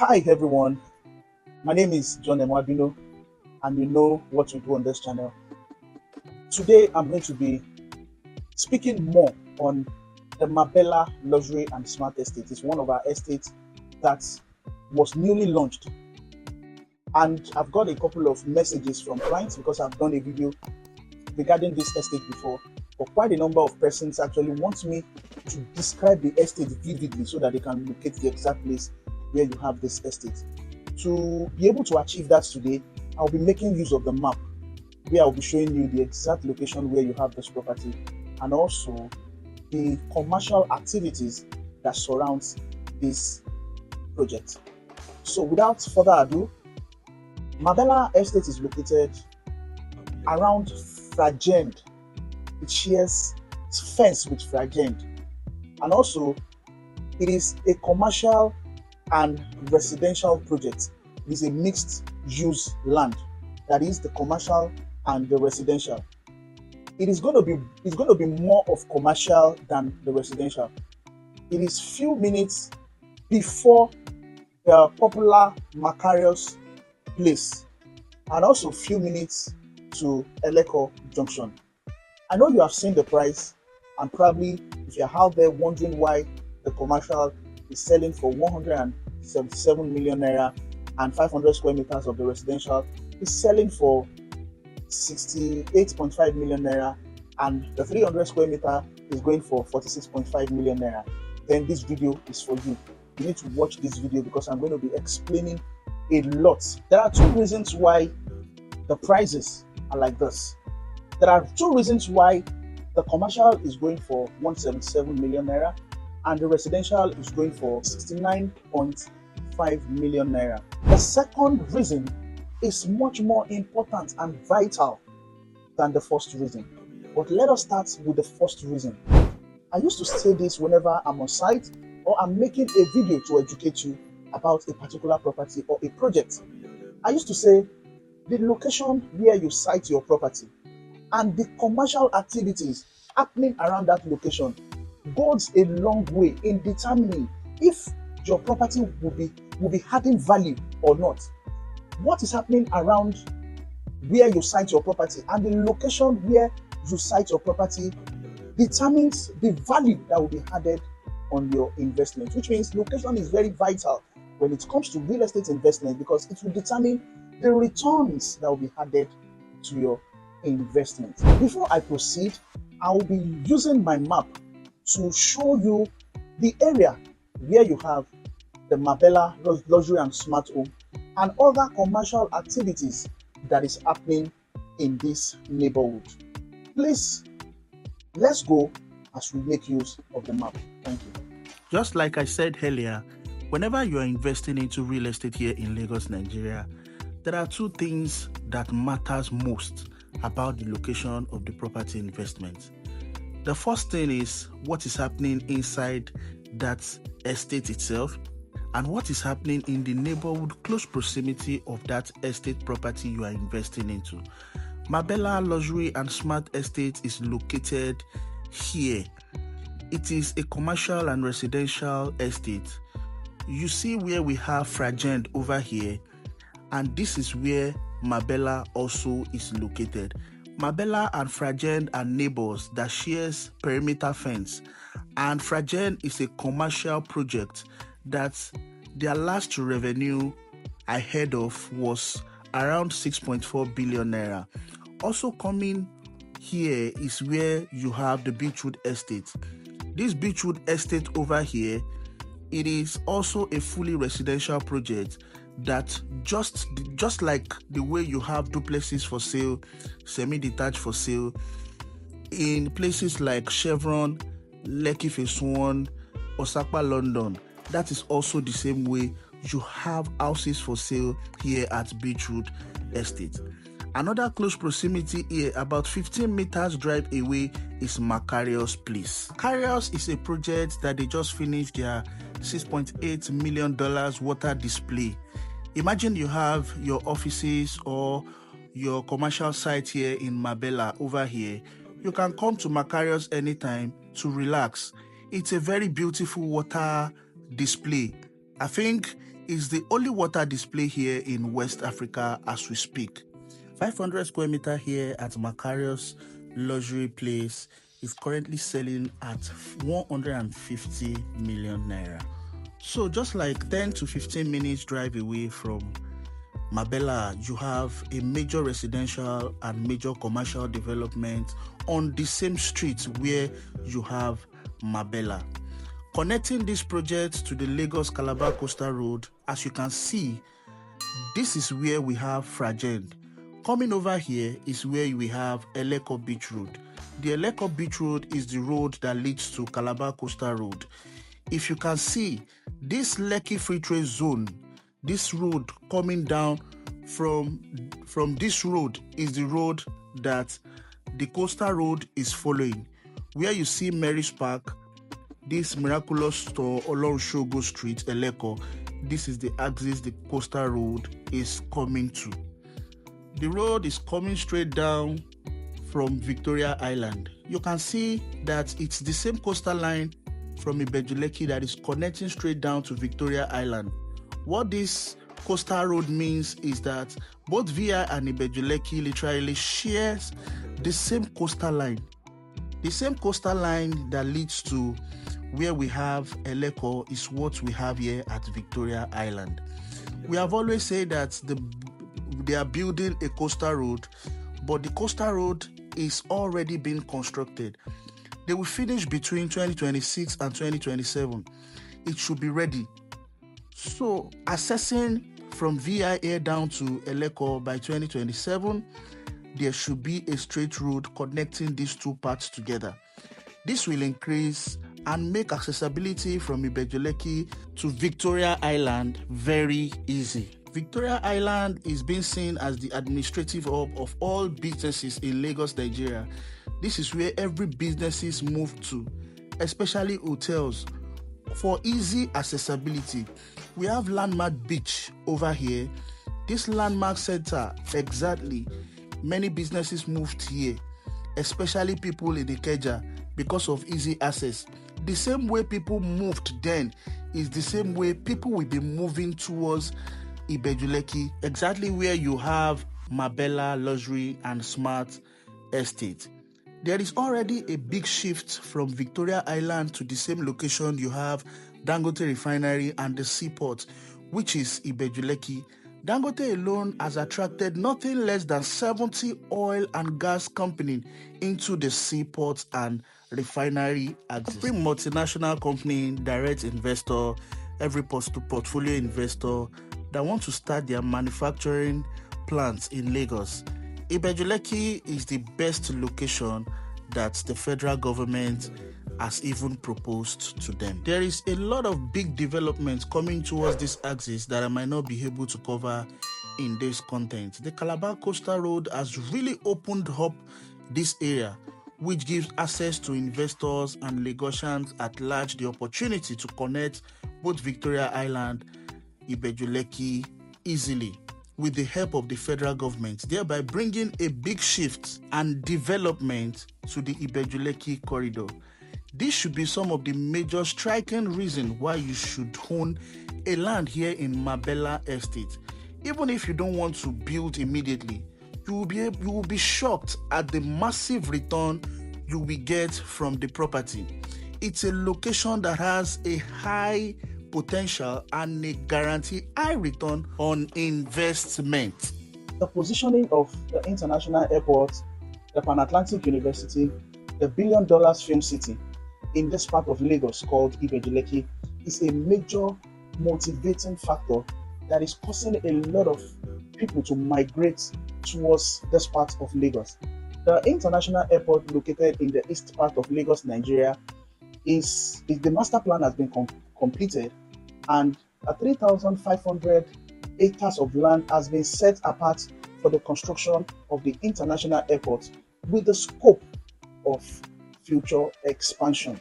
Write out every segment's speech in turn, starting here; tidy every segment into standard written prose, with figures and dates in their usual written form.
Hi everyone, my name is John Emwabino and you know what we do on this channel. Today I'm going to be speaking more on the Marbella Luxury and Smart Estate. It's one of our estates that was newly launched, and I've got a couple of messages from clients because I've done a video regarding this estate before. But quite a number of persons actually want me to describe the estate vividly so that they can locate the exact place where you have this estate. To be able to achieve that today, I'll be making use of the map where I'll be showing you the exact location where you have this property and also the commercial activities that surrounds this project. So without further ado, Marbella Estate is located around Fragend. It shares its fence with Fragend, and also it is a commercial and residential project. It is a mixed use land, that is the commercial and the residential. It's going to be more of commercial than the residential. It is few minutes before the popular Macarius place and also few minutes to Eleko Junction. I know you have seen the price, and probably if you're out there wondering why the commercial is selling for 177 million naira and 500 square meters of the residential is selling for 68.5 million naira and the 300 square meter is going for 46.5 million naira, then this video is for you. You need to watch this video because I'm going to be explaining a lot. There are two reasons why the prices are like this. There are two reasons why the commercial is going for 177 million naira and the residential is going for 69.5 million naira. The second reason is much more important and vital than the first reason. But let us start with the first reason. I used to say this whenever I'm on site or I'm making a video to educate you about a particular property or a project. I used to say the location where you site your property and the commercial activities happening around that location goes a long way in determining if your property will be adding value or not. What is happening around where you site your property and the location where you site your property determines the value that will be added on your investment, which means location is very vital when it comes to real estate investment because it will determine the returns that will be added to your investment. Before I proceed, I will be using my map to show you the area where you have the Marbella Luxury and Smart Home and other commercial activities that is happening in this neighborhood. Please, let's go as we make use of the map. Thank you. Just like I said earlier, whenever you are investing into real estate here in Lagos, Nigeria, there are two things that matters most about the location of the property investment. The first thing is what is happening inside that estate itself and what is happening in the neighborhood close proximity of that estate property you are investing into. Marbella Luxury and Smart Estate is located here. It is a commercial and residential estate. You see where we have Fragend over here, and this is where Marbella also is located. Marbella and Fragend are neighbors that shares perimeter fence, and Fragend is a commercial project that their last revenue I heard of was around 6.4 billion naira. Also coming here is where you have the Beechwood Estate. This Beechwood Estate over here, it is also a fully residential project that just like the way you have duplexes for sale, semi-detached for sale, in places like Chevron, Lekki Phase 1, Osapa, London, that is also the same way you have houses for sale here at Beechwood Estate. Another close proximity here, about 15 meters drive away, is Macarius Place. Macarius is a project that they just finished their $6.8 million water display. Imagine you have your offices or your commercial site here in Marbella over here. You can come to Macarius anytime to relax. It's a very beautiful water display. I think is the only water display here in West Africa as we speak. 500 square meter here at Macarius Luxury Place is currently selling at 150 million naira. So just like 10 to 15 minutes drive away from Marbella, you have a major residential and major commercial development on the same street where you have Marbella. Connecting this project to the Lagos-Calabar Coastal Road, as you can see, this is where we have Fragend. Coming over here is where we have Lekki-Epe Beach Road. The Lekki-Epe Beach Road is the road that leads to Calabar Coastal Road. If you can see, this Lekki Free Trade Zone, this road coming down from this road is the road that the coastal road is following. Where you see Mary's Park, this miraculous store along Shogo Street, Eleko, this is the axis the coastal road is coming to. The road is coming straight down from Victoria Island. You can see that it's the same coastal line from Ibeju Lekki that is connecting straight down to Victoria Island. What this coastal road means is that both VI and Ibeju Lekki literally shares the same coastal line. The same coastal line that leads to where we have Eleko is what we have here at Victoria Island. We have always said that they are building a coastal road, but the coastal road is already being constructed. They will finish between 2026 and 2027. It should be ready. So accessing from VI here down to Eleko by 2027, there should be a straight road connecting these two parts together. This will increase and make accessibility from Ibeju Lekki to Victoria Island very easy. Victoria Island is being seen as the administrative hub of all businesses in Lagos, Nigeria. This is where every businesses move to, especially hotels, for easy accessibility. We have Landmark Beach over here. This Landmark Center, exactly, many businesses moved here, especially people in Ikeja, because of easy access. The same way people moved then is the same way people will be moving towards Ibeju Lekki, exactly where you have Marbella Luxury and Smart Estate. There is already a big shift from Victoria Island to the same location you have Dangote Refinery and the seaport, which is Ibeju Lekki. Dangote alone has attracted nothing less than 70 oil and gas companies into the seaport and refinery axis. Every multinational company, direct investor, every portfolio investor that want to start their manufacturing plants in Lagos, Ibeju Lekki is the best location that the federal government has even proposed to them. There is a lot of big developments coming towards this axis that I might not be able to cover in this content. The Calabar Coastal Road has really opened up this area, which gives access to investors and Lagosians at large the opportunity to connect both Victoria Island, Ibeju Lekki easily with the help of the federal government, thereby bringing a big shift and development to the Ibeju Lekki corridor. This should be some of the major striking reasons why you should own a land here in Marbella Estate. Even if you don't want to build immediately, you will be shocked at the massive return you will get from the property. It's a location that has a high potential and a guaranteed high return on investment. The positioning of the international airport, the Pan-Atlantic University, the $1 billion film city in this part of Lagos called Ibeju Lekki is a major motivating factor that is causing a lot of people to migrate towards this part of Lagos. The international airport located in the east part of Lagos, Nigeria, the master plan has been completed, and 3,500 acres of land has been set apart for the construction of the international airport with the scope of future expansion.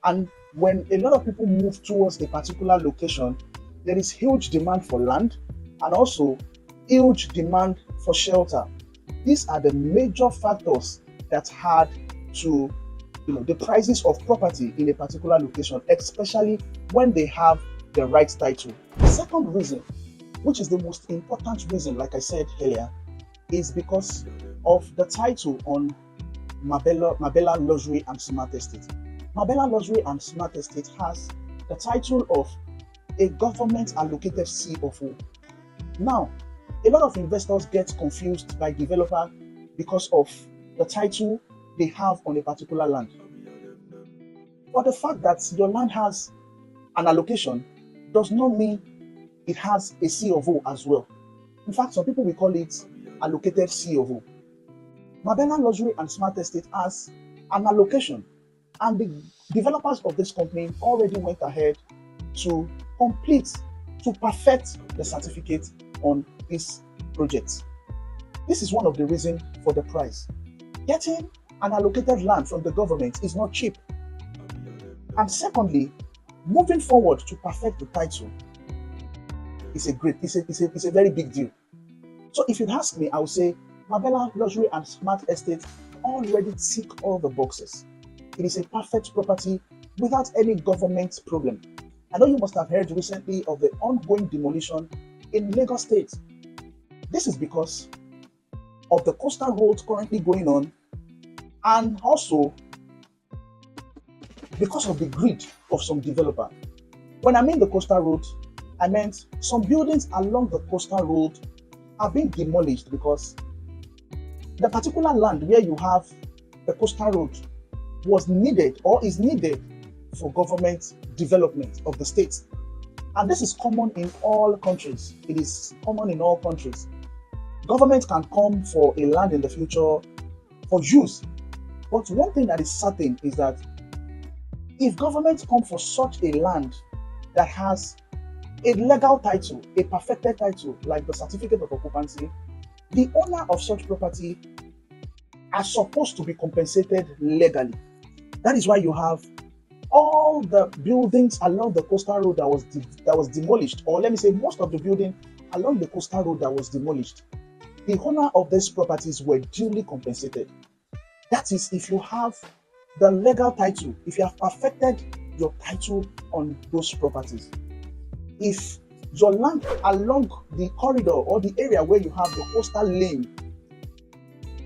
And when a lot of people move towards a particular location, there is huge demand for land and also huge demand for shelter. These are the major factors that add to the prices of property in a particular location, especially when they have the right title. The second reason, which is the most important reason, like I said earlier, is because of the title on Marbella Luxury and Smart Estate. Marbella Luxury and Smart Estate has the title of a government allocated CFO. Now, a lot of investors get confused by developer because of the title they have on a particular land. But the fact that your land has an allocation does not mean it has a CFO as well. In fact, some people will call it allocated CFO. Marbella Luxury and Smart Estate has an allocation, and the developers of this company already went ahead to perfect the certificate on this project. This is one of the reasons for the price. Getting an allocated land from the government is not cheap. And secondly, moving forward to perfect the title is a very big deal. So if you'd ask me, I would say Marbella Luxury and Smart Estate already tick all the boxes. It is a perfect property without any government problem. I know you must have heard recently of the ongoing demolition in Lagos State. This is because of the coastal road currently going on, and also because of the greed of some developer. When I mean the coastal road, I meant some buildings along the coastal road are being demolished because the particular land where you have the coastal road was needed or is needed for government development of the state. And this is common in all countries. It is common in all countries. Government can come for a land in the future for use. But one thing that is certain is that if government come for such a land that has a legal title, a perfected title, like the certificate of occupancy, the owner of such property are supposed to be compensated legally. That is why you have all the buildings along the coastal road that was demolished, or let me say most of the building along the coastal road that was demolished. The owner of these properties were duly compensated. That is, if you have the legal title, if you have perfected your title on those properties. If your land along the corridor or the area where you have the coastal lane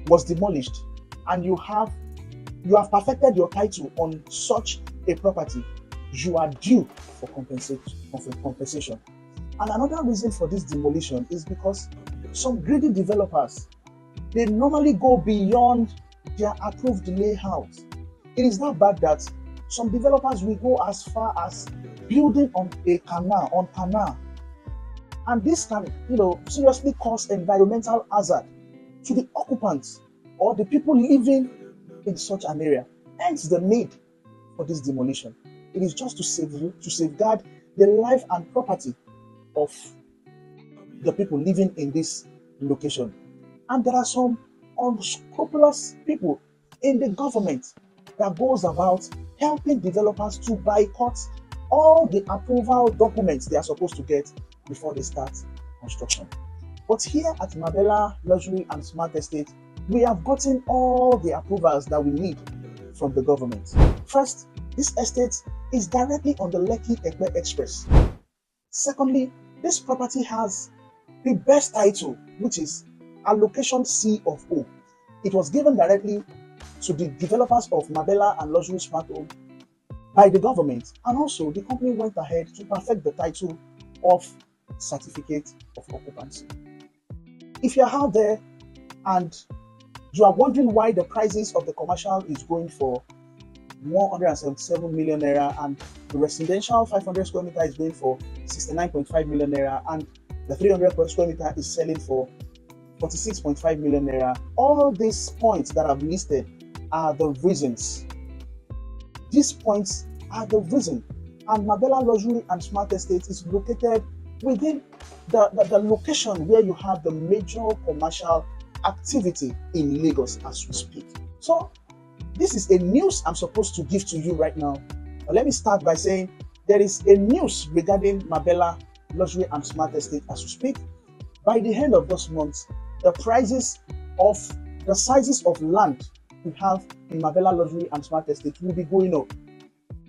was demolished, and you have perfected your title on such a property, you are due for compensation. And another reason for this demolition is because some greedy developers, they normally go beyond their approved layout. It is not bad that some developers will go as far as building on canal. And this can, seriously cause environmental hazard to the occupants or the people living in such an area. Hence the need for this demolition. It is just to safeguard the life and property of the people living in this location. And there are some unscrupulous people in the government that goes about helping developers to boycott all the approval documents they are supposed to get before they start construction. But here at Marbella Luxury and Smart Estate, we have gotten all the approvals that we need from the government. First, this estate is directly on the Lekki-Epe Express. Secondly, this property has the best title, which is Allocation CFO. It was given directly to the developers of Marbella and Luxury Smart Home by the government, and also the company went ahead to perfect the title of Certificate of Occupancy. If you're out there and you are wondering why the prices of the commercial is going for 177 million naira and the residential 500 square meter is going for 69.5 million naira and the 300 square meter is selling for 46.5 million naira, all these points that I've listed are the reasons. These points are the reason. And Marbella Luxury and Smart Estate is located within the location where you have the major commercial activity in Lagos as we speak. So this is a news I'm supposed to give to you right now. But let me start by saying there is a news regarding Marbella Luxury and Smart Estate as we speak. By the end of this month, the prices of the sizes of land we have in Marbella Luxury and Smart Estate will be going up.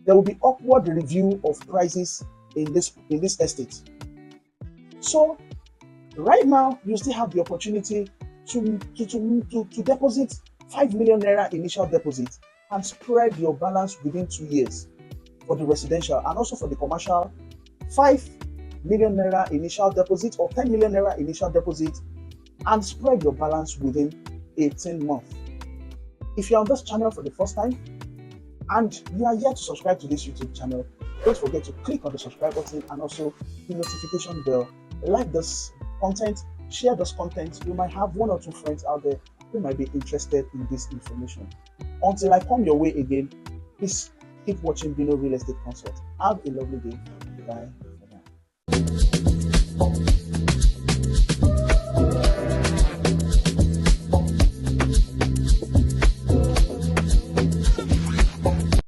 There will be upward review of prices in this estate. So right now, you still have the opportunity to deposit 5 million naira initial deposit and spread your balance within 2 years for the residential and also for the commercial. 5 million naira initial deposit or 10 million naira initial deposit and spread your balance within 18 months. If you're on this channel for the first time and you are yet to subscribe to this YouTube channel, don't forget to click on the subscribe button and also the notification bell. Like this content, share this content. You might have 1 or 2 friends out there who might be interested in this information. Until I come your way again, please keep watching Bino Real Estate Consult. Have a lovely day. Bye for now.